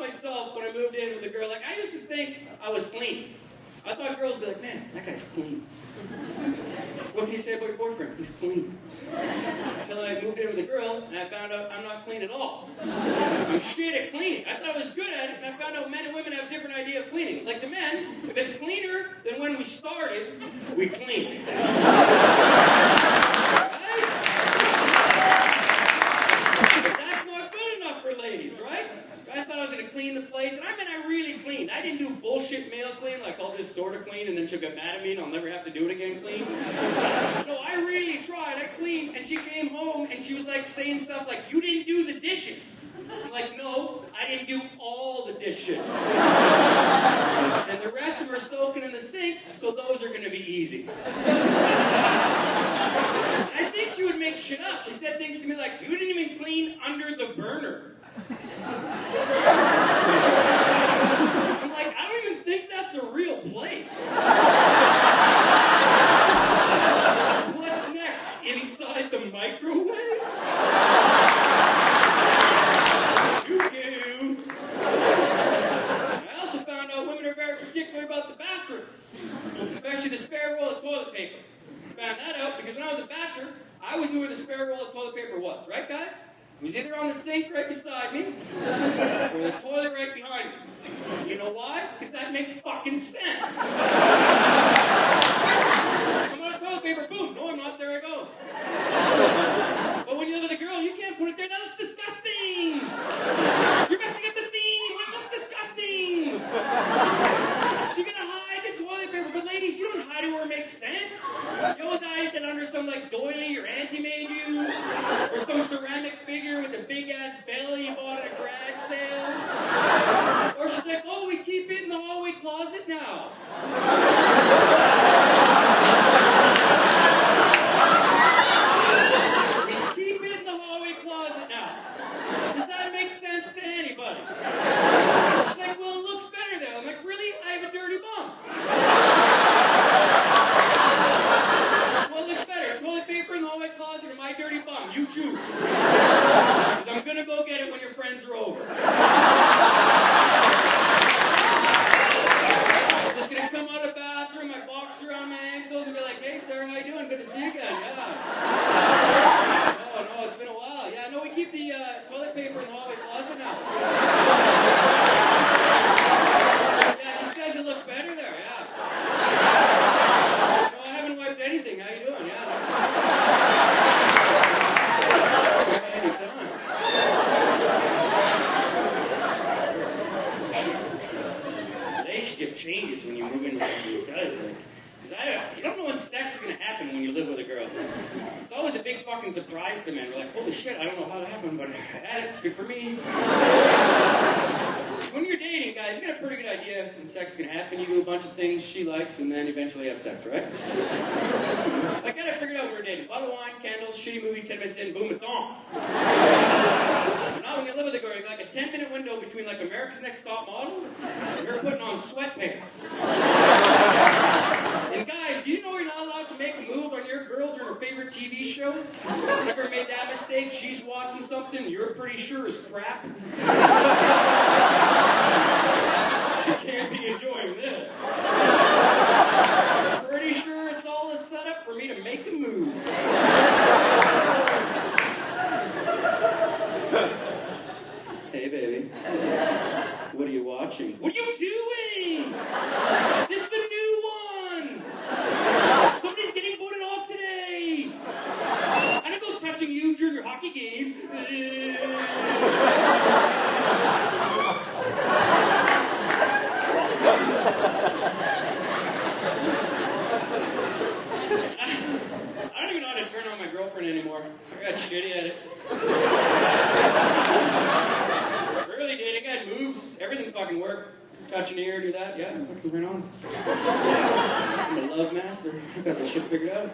myself when I moved in with a girl, like, I used to think I was clean. I thought girls would be like, man, that guy's clean. What can you say about your boyfriend? He's clean. Until I moved in with a girl, and I found out I'm not clean at all. I'm shit at cleaning. I thought I was good at it, and I found out men and women have a different idea of cleaning. Like to men, if it's cleaner than when we started, we clean. Right? But that's not good enough for ladies, right? I thought I was going to clean the place, and I meant I really cleaned. I didn't do bullshit male clean, like I'll just sort of clean, and then she'll get mad at me, and I'll never have to do it again clean. No, I really tried. I cleaned, and she came home, and she was like saying stuff like, you didn't do the dishes. I'm like, no, I didn't do all the dishes. And the rest of them are soaking in the sink, so those are going to be easy. I think she would make shit up. She said things to me like, you didn't even clean under the burner. I'm like, I don't even think that's a real place. What's next? Inside the microwave? You do. I also found out women are very particular about the bathrooms, especially the spare roll of toilet paper. Found that out because when I was a bachelor, I always knew where the spare roll of toilet paper was, right guys? It was either on the sink right beside me, or the toilet right behind me. You know why? Because that makes fucking sense. I'm out of toilet paper, boom, no I'm not, there I go. But when you live with a girl, you can't put it there, that looks disgusting! You're messing up the theme, it looks disgusting! So you're gonna hide the toilet paper, but ladies, you don't hide it where it makes sense. You always hide it under some like doily your auntie made you, or some ceramic figure with a big ass belly you bought at a garage sale. Or she's like, oh, we keep it in the hallway closet now. We keep it in the hallway closet now. Does that make sense to anybody? She's like, well, it looks better there. I'm like, really? I have a dirty bum. Well, it looks better. Toilet paper in the hallway closet or my dirty bum? You choose. Because I'm going to go get it when your friends are over. I'm just going to come out of the bathroom, my boxer on my ankles, and be like, hey, Sarah, how you doing? Good to see you again. Yeah. Oh, no, it's been a while. Yeah, no, we keep the toilet paper in the hallway closet now. Yeah, she says it looks better there, yeah. No, I haven't wiped anything. How you doing? Yeah, nice to see you. Anytime. Relationship changes when you move in with somebody who does, like, because you don't know when sex is going to happen when you live with a girl. It's always a big fucking surprise to men. We're like, holy shit, I don't know how that happened, but I had it. Good for me. When you're dating, guys, you got a pretty good idea when sex is going to happen. You do a bunch of things she likes, and then eventually have sex, right? I got it figured out when we were dating. Bottle of wine, candles, shitty movie, 10 minutes in, boom, it's on. Now when you live with a girl, you got like a 10-minute window between like America's Next Top Model and her putting on sweatpants. And guys, do you know you're not allowed to make a move on your girl during her favorite TV show? Never made that mistake? She's watching something you're pretty sure is crap. She can't be enjoying this. Pretty sure it's all a setup for me to make a move. Hey, baby. What are you watching? What are you doing? This is the new one. Somebody's getting voted off today. I don't go touching you during your hockey games. I don't even know how to turn on my girlfriend anymore. I got shitty at it. Early dating, I had moves. Everything fucking worked. Touch an ear, do that. Yeah, fucking right on. I'm a love master. I got this shit figured out.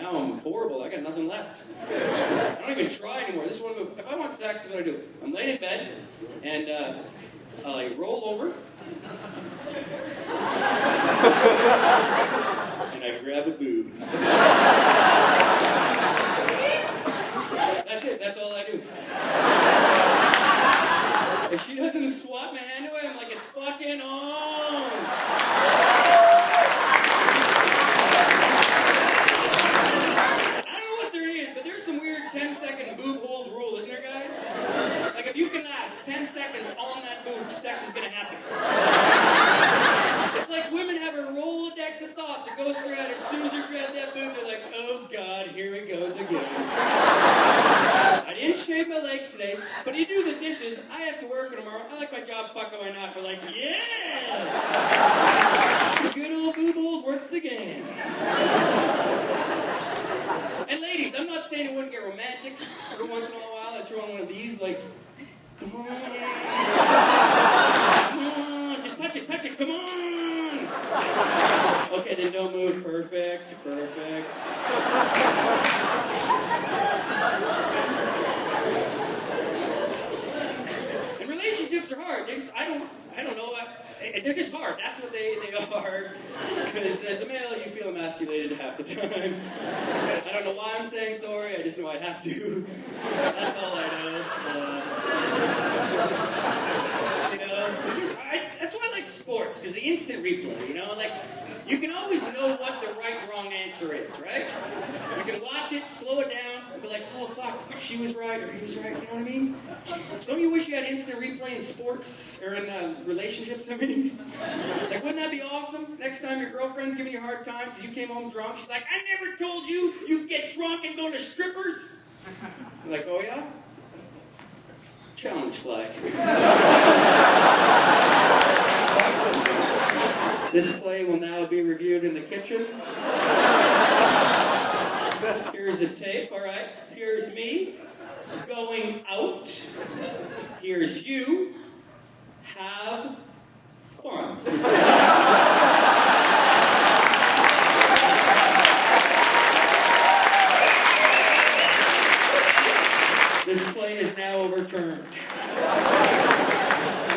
Now I'm horrible. I got nothing left. I don't even try anymore. This is one move. If I want sex, this is what I do. I'm laying in bed, and I like roll over, and I grab a boob. That's it. That's all I do. If she doesn't swat my hand away, I'm like, it's fucking on. I don't know what there is, but there's some weird 10-second boob hold rule, isn't there, guys? Like, if you can last 10 seconds on that boob, sex is gonna happen. It's like women have a Rolodex of thoughts that goes through your head as soon as you grab that boob, they're like, oh God, here it goes again. I didn't shave my legs today, but you do the dishes. I have to work tomorrow. I like my job, fuck why not? We're like, yeah! Good old boob hold works again. And ladies, I'm not saying it wouldn't get romantic. Every once in a while, I throw on one of these, like, come on. Come on, just touch it, come on. Okay, then don't move. Perfect. And relationships are hard. I don't know. They're just hard. That's what they are. Because as a male, you feel emasculated half the time. I don't know why I'm saying sorry. I just know I have to. That's all I know. That's why I like sports, because the instant replay, like, you can always know what the right and wrong answer is, right? You can watch it, slow it down, and be like, oh, fuck, she was right, or he was right, you know what I mean? Don't you wish you had instant replay in sports, or in relationships, I mean? Like, wouldn't that be awesome? Next time your girlfriend's giving you a hard time because you came home drunk, she's like, I never told you you'd get drunk and go to strippers. You're like, oh, yeah? Challenge flag. This play will now be reviewed in the kitchen. Here's the tape, all right. Here's me going out. Here's you. Have fun. This play is now overturned.